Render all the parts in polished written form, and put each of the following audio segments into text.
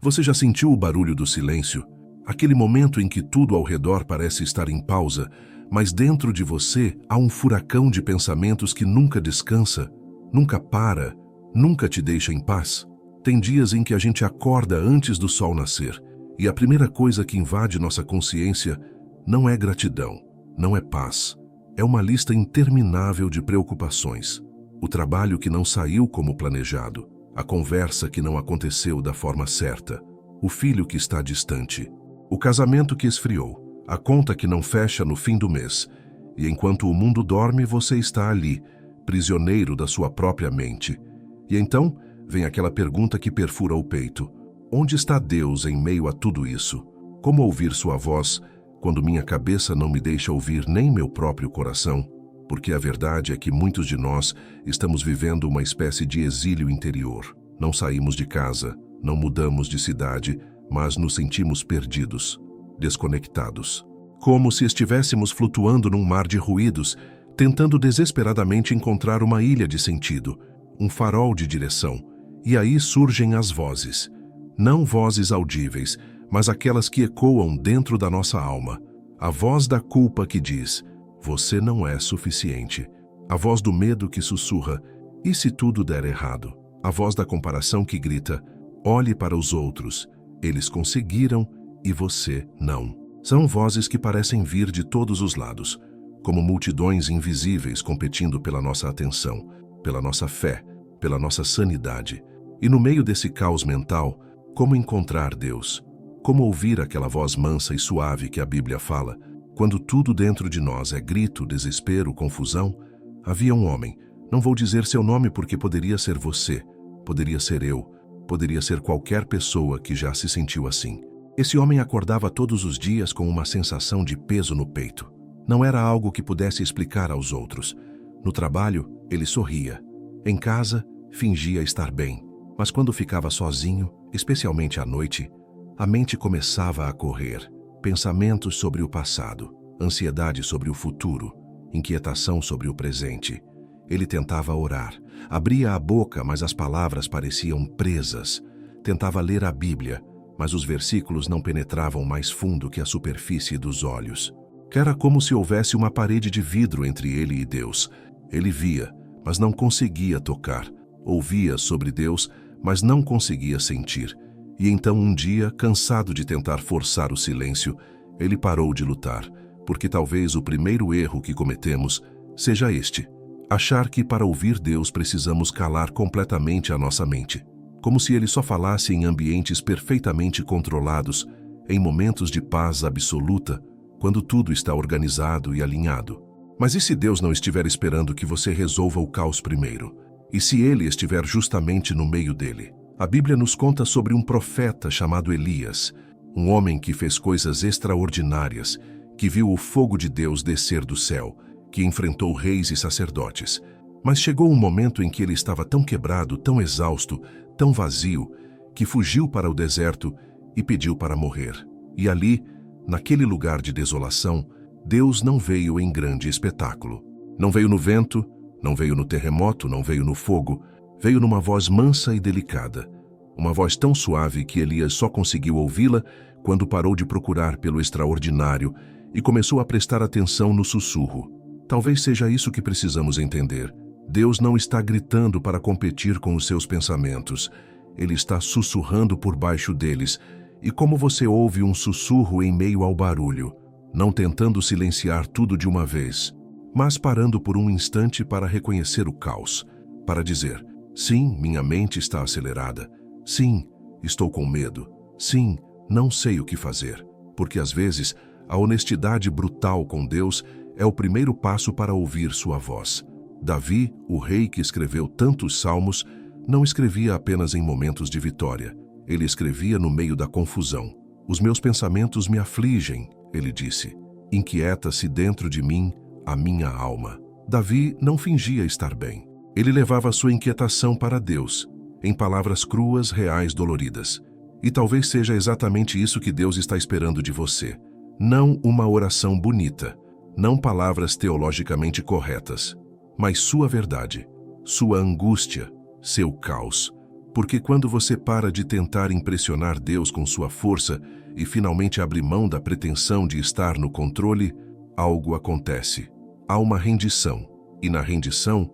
Você já sentiu o barulho do silêncio? Aquele momento em que tudo ao redor parece estar em pausa, mas dentro de você há um furacão de pensamentos que nunca descansa, nunca para, nunca te deixa em paz. Tem dias em que a gente acorda antes do sol nascer, e a primeira coisa que invade nossa consciência não é gratidão, não é paz. É uma lista interminável de preocupações. O trabalho que não saiu como planejado, a conversa que não aconteceu da forma certa, o filho que está distante, o casamento que esfriou, a conta que não fecha no fim do mês. E enquanto o mundo dorme, você está ali, prisioneiro da sua própria mente. E então vem aquela pergunta que perfura o peito: onde está Deus em meio a tudo isso? Como ouvir sua voz quando minha cabeça não me deixa ouvir nem meu próprio coração? Porque a verdade é que muitos de nós estamos vivendo uma espécie de exílio interior. Não saímos de casa, não mudamos de cidade, mas nos sentimos perdidos, desconectados. Como se estivéssemos flutuando num mar de ruídos, tentando desesperadamente encontrar uma ilha de sentido, um farol de direção. E aí surgem as vozes. Não vozes audíveis, mas aquelas que ecoam dentro da nossa alma. A voz da culpa que diz: você não é suficiente. A voz do medo que sussurra: e se tudo der errado? A voz da comparação que grita: olhe para os outros, eles conseguiram e você não. São vozes que parecem vir de todos os lados, como multidões invisíveis competindo pela nossa atenção, pela nossa fé, pela nossa sanidade. E no meio desse caos mental, como encontrar Deus? Como ouvir aquela voz mansa e suave que a Bíblia fala? Quando tudo dentro de nós é grito, desespero, confusão, havia um homem. Não vou dizer seu nome porque poderia ser você, poderia ser eu, poderia ser qualquer pessoa que já se sentiu assim. Esse homem acordava todos os dias com uma sensação de peso no peito. Não era algo que pudesse explicar aos outros. No trabalho, ele sorria. Em casa, fingia estar bem. Mas quando ficava sozinho, especialmente à noite, a mente começava a correr. Pensamentos sobre o passado, ansiedade sobre o futuro, inquietação sobre o presente. Ele tentava orar. Abria a boca, mas as palavras pareciam presas. Tentava ler a Bíblia, mas os versículos não penetravam mais fundo que a superfície dos olhos. Era como se houvesse uma parede de vidro entre ele e Deus. Ele via, mas não conseguia tocar. Ouvia sobre Deus, mas não conseguia sentir. E então um dia, cansado de tentar forçar o silêncio, ele parou de lutar, porque talvez o primeiro erro que cometemos seja este: achar que para ouvir Deus precisamos calar completamente a nossa mente, como se ele só falasse em ambientes perfeitamente controlados, em momentos de paz absoluta, quando tudo está organizado e alinhado. Mas e se Deus não estiver esperando que você resolva o caos primeiro? E se ele estiver justamente no meio dele? A Bíblia nos conta sobre um profeta chamado Elias, um homem que fez coisas extraordinárias, que viu o fogo de Deus descer do céu, que enfrentou reis e sacerdotes. Mas chegou um momento em que ele estava tão quebrado, tão exausto, tão vazio, que fugiu para o deserto e pediu para morrer. E ali, naquele lugar de desolação, Deus não veio em grande espetáculo. Não veio no vento, não veio no terremoto, não veio no fogo, veio numa voz mansa e delicada. Uma voz tão suave que Elias só conseguiu ouvi-la quando parou de procurar pelo extraordinário e começou a prestar atenção no sussurro. Talvez seja isso que precisamos entender. Deus não está gritando para competir com os seus pensamentos. Ele está sussurrando por baixo deles. E como você ouve um sussurro em meio ao barulho, não tentando silenciar tudo de uma vez, mas parando por um instante para reconhecer o caos, para dizer: sim, minha mente está acelerada. Sim, estou com medo. Sim, não sei o que fazer. Porque às vezes, a honestidade brutal com Deus é o primeiro passo para ouvir sua voz. Davi, o rei que escreveu tantos salmos, não escrevia apenas em momentos de vitória. Ele escrevia no meio da confusão. Os meus pensamentos me afligem, ele disse. Inquieta-se dentro de mim a minha alma. Davi não fingia estar bem. Ele levava sua inquietação para Deus, em palavras cruas, reais, doloridas. E talvez seja exatamente isso que Deus está esperando de você. Não uma oração bonita, não palavras teologicamente corretas, mas sua verdade, sua angústia, seu caos. Porque quando você para de tentar impressionar Deus com sua força e finalmente abre mão da pretensão de estar no controle, algo acontece. Há uma rendição, e na rendição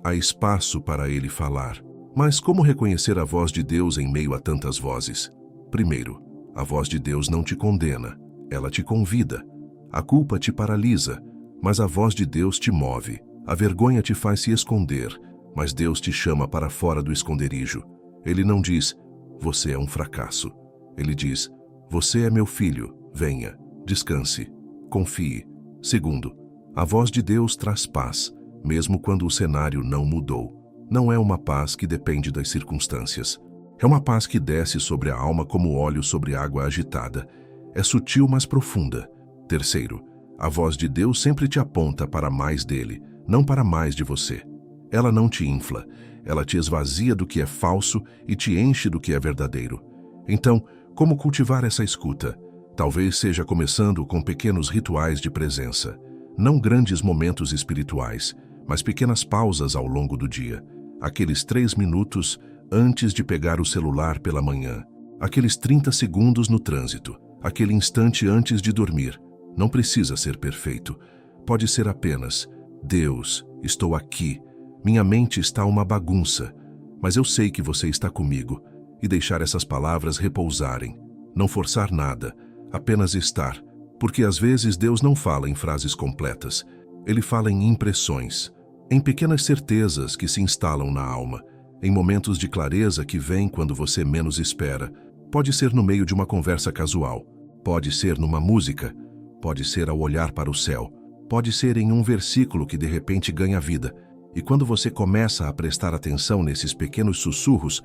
há espaço para Ele falar. Mas como reconhecer a voz de Deus em meio a tantas vozes? Primeiro, a voz de Deus não te condena, ela te convida. A culpa te paralisa, mas a voz de Deus te move. A vergonha te faz se esconder, mas Deus te chama para fora do esconderijo. Ele não diz, você é um fracasso. Ele diz, você é meu filho, venha, descanse, confie. Segundo, a voz de Deus traz paz, mesmo quando o cenário não mudou. Não é uma paz que depende das circunstâncias. É uma paz que desce sobre a alma como óleo sobre água agitada. É sutil, mas profunda. Terceiro, a voz de Deus sempre te aponta para mais dele, não para mais de você. Ela não te infla, ela te esvazia do que é falso e te enche do que é verdadeiro. Então, como cultivar essa escuta? Talvez seja começando com pequenos rituais de presença. Não grandes momentos espirituais, mas pequenas pausas ao longo do dia. Aqueles 3 minutos antes de pegar o celular pela manhã. Aqueles 30 segundos no trânsito. Aquele instante antes de dormir. Não precisa ser perfeito. Pode ser apenas, Deus, estou aqui. Minha mente está uma bagunça, mas eu sei que você está comigo. E deixar essas palavras repousarem. Não forçar nada, apenas estar. Porque às vezes Deus não fala em frases completas. Ele fala em impressões, em pequenas certezas que se instalam na alma, em momentos de clareza que vêm quando você menos espera. Pode ser no meio de uma conversa casual, pode ser numa música, pode ser ao olhar para o céu, pode ser em um versículo que de repente ganha vida. E quando você começa a prestar atenção nesses pequenos sussurros,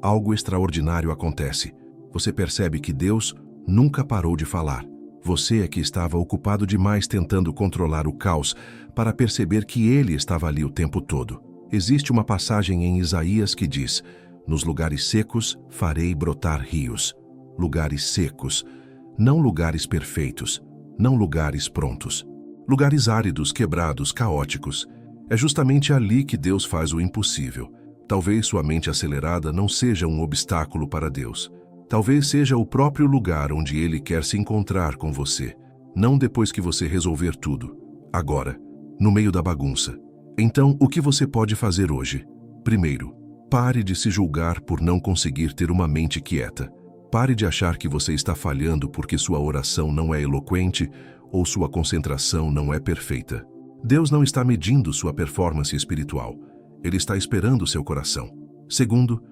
algo extraordinário acontece. Você percebe que Deus nunca parou de falar. Você é que estava ocupado demais tentando controlar o caos para perceber que Ele estava ali o tempo todo. Existe uma passagem em Isaías que diz, nos lugares secos farei brotar rios. Lugares secos, não lugares perfeitos, não lugares prontos. Lugares áridos, quebrados, caóticos. É justamente ali que Deus faz o impossível. Talvez sua mente acelerada não seja um obstáculo para Deus. Talvez seja o próprio lugar onde Ele quer se encontrar com você. Não depois que você resolver tudo. Agora, no meio da bagunça. Então, o que você pode fazer hoje? Primeiro, pare de se julgar por não conseguir ter uma mente quieta. Pare de achar que você está falhando porque sua oração não é eloquente ou sua concentração não é perfeita. Deus não está medindo sua performance espiritual. Ele está esperando seu coração. Segundo,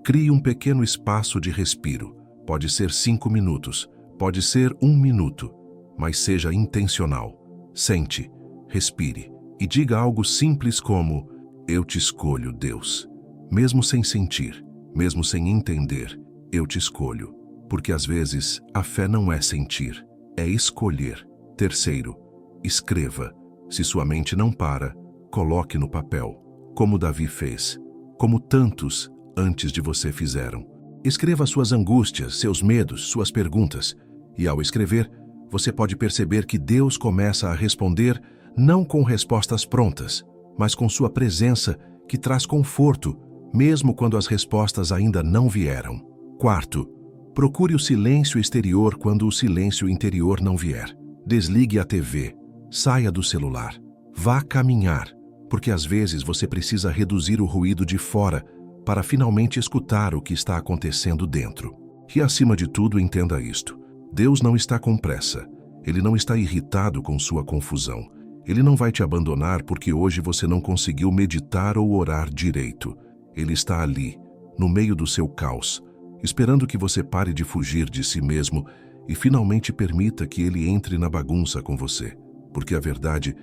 crie um pequeno espaço de respiro. Pode ser 5 minutos, pode ser 1 minuto, mas seja intencional. Sente, respire e diga algo simples como, eu te escolho, Deus. Mesmo sem sentir, mesmo sem entender, eu te escolho. Porque às vezes a fé não é sentir, é escolher. Terceiro, escreva. Se sua mente não para, coloque no papel, como Davi fez, como tantos antes de você fizeram. Escreva suas angústias, seus medos, suas perguntas. E ao escrever, você pode perceber que Deus começa a responder não com respostas prontas, mas com sua presença que traz conforto, mesmo quando as respostas ainda não vieram. Quarto, procure o silêncio exterior quando o silêncio interior não vier. Desligue a TV, saia do celular, vá caminhar, porque às vezes você precisa reduzir o ruído de fora para finalmente escutar o que está acontecendo dentro. E acima de tudo, entenda isto. Deus não está com pressa. Ele não está irritado com sua confusão. Ele não vai te abandonar porque hoje você não conseguiu meditar ou orar direito. Ele está ali, no meio do seu caos, esperando que você pare de fugir de si mesmo e finalmente permita que Ele entre na bagunça com você. Porque a verdade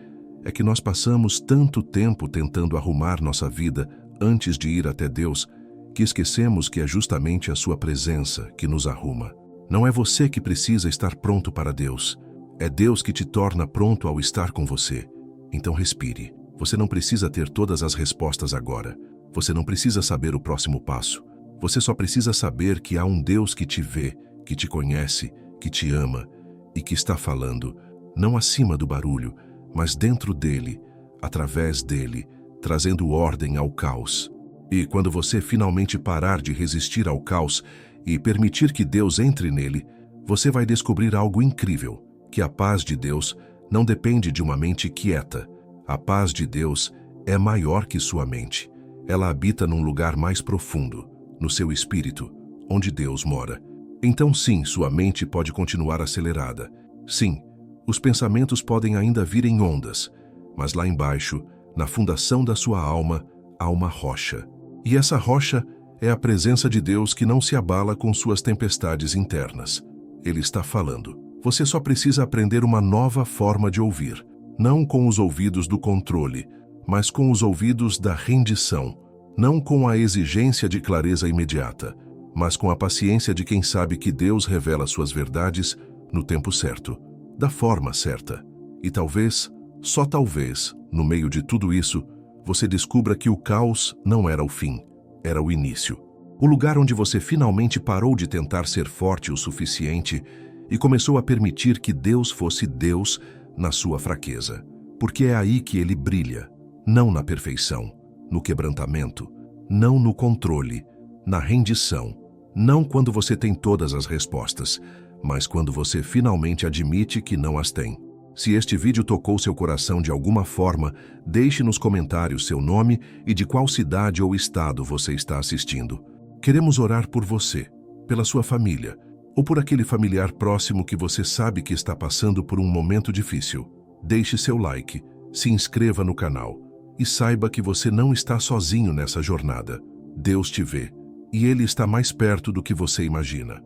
é que nós passamos tanto tempo tentando arrumar nossa vida antes de ir até Deus, que esquecemos que é justamente a sua presença que nos arruma. Não é você que precisa estar pronto para Deus. É Deus que te torna pronto ao estar com você. Então respire. Você não precisa ter todas as respostas agora. Você não precisa saber o próximo passo. Você só precisa saber que há um Deus que te vê, que te conhece, que te ama e que está falando, não acima do barulho, mas dentro dele, através dele, trazendo ordem ao caos. E quando você finalmente parar de resistir ao caos e permitir que Deus entre nele, você vai descobrir algo incrível, que a paz de Deus não depende de uma mente quieta. A paz de Deus é maior que sua mente. Ela habita num lugar mais profundo, no seu espírito, onde Deus mora. Então sim, sua mente pode continuar acelerada. Sim, os pensamentos podem ainda vir em ondas, mas lá embaixo, na fundação da sua alma, há uma rocha. E essa rocha é a presença de Deus que não se abala com suas tempestades internas. Ele está falando. Você só precisa aprender uma nova forma de ouvir, não com os ouvidos do controle, mas com os ouvidos da rendição, não com a exigência de clareza imediata, mas com a paciência de quem sabe que Deus revela suas verdades no tempo certo, da forma certa. E talvez, só talvez, no meio de tudo isso, você descubra que o caos não era o fim, era o início. O lugar onde você finalmente parou de tentar ser forte o suficiente e começou a permitir que Deus fosse Deus na sua fraqueza. Porque é aí que ele brilha, não na perfeição, no quebrantamento, não no controle, na rendição, não quando você tem todas as respostas, mas quando você finalmente admite que não as tem. Se este vídeo tocou seu coração de alguma forma, deixe nos comentários seu nome e de qual cidade ou estado você está assistindo. Queremos orar por você, pela sua família, ou por aquele familiar próximo que você sabe que está passando por um momento difícil. Deixe seu like, se inscreva no canal e saiba que você não está sozinho nessa jornada. Deus te vê e Ele está mais perto do que você imagina.